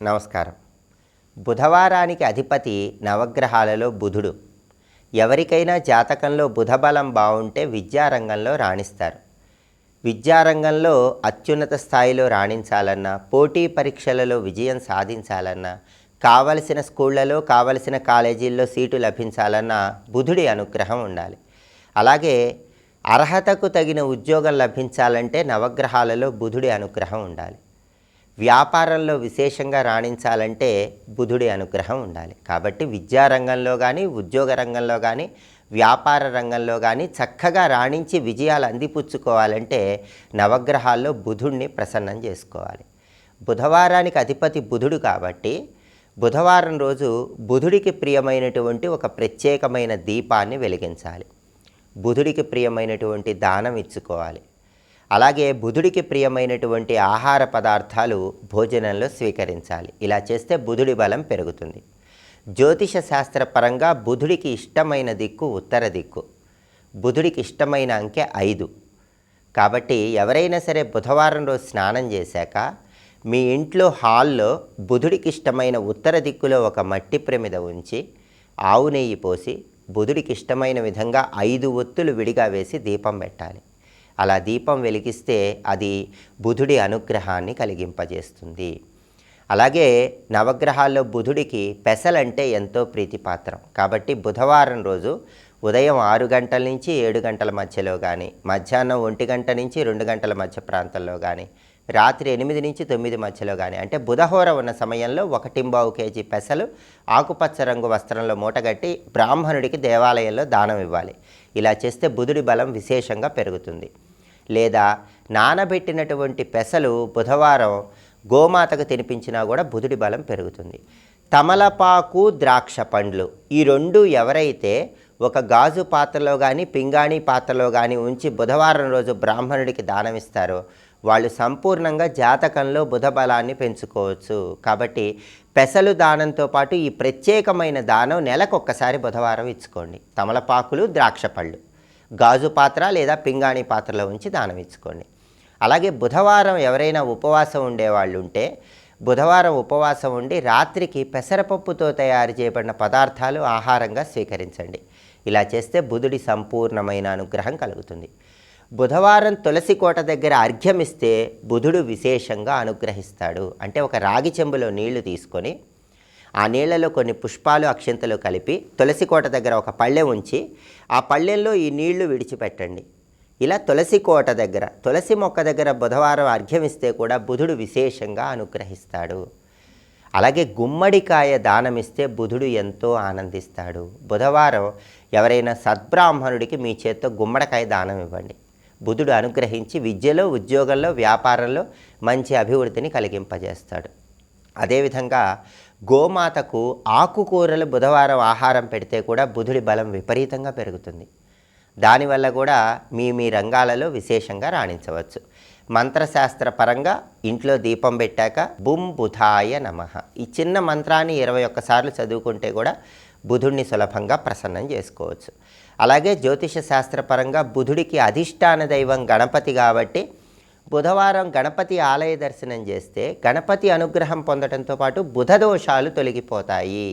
నమస్కారం. బుధవారానికి అధిపతి నవగ్రహాలలో బుధుడు. ఎవరికైనా జాతకంలో బుధబలం బాగుంటే విద్యారంగంలో రాణిస్తారు. విద్యారంగంలో అత్యున్నత స్థాయిలో రాణించాలన్నా, పోటీ పరీక్షలలో విజయం సాధించాలన్నా, కావలసిన స్కూళ్లలో కావలసిన కాలేజీల్లో సీటు లభించాలన్నా బుధుడి అనుగ్రహం ఉండాలి. అలాగే అర్హతకు తగిన ఉద్యోగం లభించాలంటే నవగ్రహాలలో బుధుడి అనుగ్రహం ఉండాలి. వ్యాపారంలో విశేషంగా రాణించాలంటే బుధుడి అనుగ్రహం ఉండాలి. కాబట్టి విద్యారంగంలో కానీ, ఉద్యోగ రంగంలో కానీ, వ్యాపార రంగంలో కానీ చక్కగా రాణించి విజయాలు అందిపుచ్చుకోవాలంటే నవగ్రహాల్లో బుధుడిని ప్రసన్నం చేసుకోవాలి. బుధవారానికి అధిపతి బుధుడు కాబట్టి బుధవారం రోజు బుధుడికి ప్రియమైనటువంటి ఒక ప్రత్యేకమైన దీపాన్ని వెలిగించాలి. బుధుడికి ప్రియమైనటువంటి దానం ఇచ్చుకోవాలి. అలాగే బుధుడికి ప్రియమైనటువంటి ఆహార పదార్థాలు భోజనంలో స్వీకరించాలి. ఇలా చేస్తే బుధుడి బలం పెరుగుతుంది. జ్యోతిష శాస్త్రపరంగా బుధుడికి ఇష్టమైన దిక్కు ఉత్తర దిక్కు. బుధుడికి ఇష్టమైన అంకె 5. కాబట్టి ఎవరైనా సరే బుధవారం రోజు స్నానం చేశాక మీ ఇంట్లో హాల్లో బుధుడికి ఇష్టమైన ఉత్తర దిక్కులో ఒక మట్టి ప్రమిద ఉంచి ఆవు నెయ్యి పోసి బుధుడికి ఇష్టమైన విధంగా 5 ఒత్తులు విడిగా వేసి దీపం పెట్టాలి. అలా దీపం వెలిగిస్తే అది బుధుడి అనుగ్రహాన్ని కలిగింపజేస్తుంది. అలాగే నవగ్రహాల్లో బుధుడికి పెసలంటే ఎంతో ప్రీతిపాత్రం. కాబట్టి బుధవారం రోజు ఉదయం 6 గంటల నుంచి 7 గంటల మధ్యలో కానీ, మధ్యాహ్నం 1 గంట నుంచి 2 గంటల మధ్య ప్రాంతంలో కానీ, రాత్రి 8 నుంచి 9 మధ్యలో కానీ, అంటే బుధహోర ఉన్న సమయంలో 1.25 కేజీ పెసలు ఆకుపచ్చ రంగు వస్త్రంలో మూటగట్టి బ్రాహ్మణుడికి దేవాలయంలో దానం ఇవ్వాలి. ఇలా చేస్తే బుధుడి బలం విశేషంగా పెరుగుతుంది. లేదా నానబెట్టినటువంటి పెసలు బుధవారం గోమాతకు తినిపించినా కూడా బుధుడి బలం పెరుగుతుంది. తమలపాకు, ద్రాక్ష పండ్లు ఈ రెండు ఎవరైతే ఒక గాజు పాత్రలో కానీ, పింగాణి పాత్రలో కానీ ఉంచి బుధవారం రోజు బ్రాహ్మణుడికి దానం ఇస్తారో వాళ్ళు సంపూర్ణంగా జాతకంలో బుధ బలాన్ని పెంచుకోవచ్చు. కాబట్టి పెసలు దానంతో పాటు ఈ ప్రత్యేకమైన దానం నెలకొక్కసారి బుధవారం ఇచ్చుకోండి. తమలపాకులు, ద్రాక్ష పళ్ళు గాజు పాత్ర లేదా పింగాణి పాత్రలో ఉంచి దానం ఇచ్చుకోండి. అలాగే బుధవారం ఎవరైనా ఉపవాసం ఉండేవాళ్ళు ఉంటే బుధవారం ఉపవాసం ఉండి రాత్రికి పెసరపప్పుతో తయారు చేయబడిన పదార్థాలు ఆహారంగా స్వీకరించండి. ఇలా చేస్తే బుధుడి సంపూర్ణమైన అనుగ్రహం కలుగుతుంది. బుధవారం తులసి కోట దగ్గర అర్ఘ్యమిస్తే బుధుడు విశేషంగా అనుగ్రహిస్తాడు. అంటే ఒక రాగి చెంబులో నీళ్లు తీసుకొని ఆ నీళ్లలో కొన్ని పుష్పాలు, అక్షింతలు కలిపి తులసి కోట దగ్గర ఒక పళ్ళె ఉంచి ఆ పళ్ళెల్లో ఈ నీళ్లు విడిచిపెట్టండి. ఇలా తులసి కోట దగ్గర, తులసి మొక్క దగ్గర బుధవారం అర్ఘ్యమిస్తే కూడా బుధుడు విశేషంగా అనుగ్రహిస్తాడు. అలాగే గుమ్మడికాయ దానమిస్తే బుధుడు ఎంతో ఆనందిస్తాడు. బుధవారం ఎవరైనా సద్బ్రాహ్మణుడికి మీ చేత్తో గుమ్మడికాయ దానం ఇవ్వండి. బుధుడు అనుగ్రహించి విద్యలో, ఉద్యోగంలో, వ్యాపారంలో మంచి అభివృద్ధిని కలిగింపజేస్తాడు. అదేవిధంగా గోమాతకు ఆకుకూరలు బుధవారం ఆహారం పెడితే కూడా బుధుడి బలం విపరీతంగా పెరుగుతుంది. దానివల్ల కూడా మీ రంగాలలో విశేషంగా రాణించవచ్చు. మంత్రశాస్త్ర పరంగా ఇంట్లో దీపం పెట్టాక బుం బుధాయ నమః ఈ చిన్న మంత్రాన్ని 21 సార్లు చదువుకుంటే కూడా బుధుడిని సులభంగా ప్రసన్నం చేసుకోవచ్చు. అలాగే జ్యోతిష శాస్త్రపరంగా బుధుడికి అధిష్టాన దైవం గణపతి కాబట్టి బుధవారం గణపతి ఆలయ దర్శనం చేస్తే గణపతి అనుగ్రహం పొందడంతో పాటు బుధ దోషాలు తొలగిపోతాయి.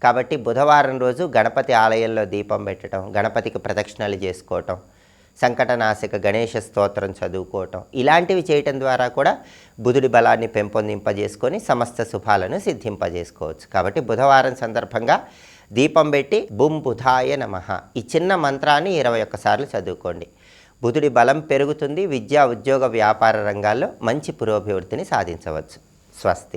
కాబట్టి బుధవారం రోజు గణపతి ఆలయంలో దీపం పెట్టడం, గణపతికి ప్రదక్షిణలు చేసుకోవటం, సంకటనాశక గణేష స్తోత్రం చదువుకోవటం ఇలాంటివి చేయటం ద్వారా కూడా బుధుడి బలాన్ని పెంపొందింపజేసుకొని సమస్త శుభాలను సిద్ధింపజేసుకోవచ్చు. కాబట్టి బుధవారం సందర్భంగా దీపం పెట్టి బుం బుధాయ నమః ఈ చిన్న మంత్రాన్ని 21 సార్లు చదువుకోండి. బుధుడి బలం పెరుగుతుంది. విద్యా, ఉద్యోగ, వ్యాపార రంగాల్లో మంచి పురోభివృద్ధిని సాధించవచ్చు. స్వస్తి.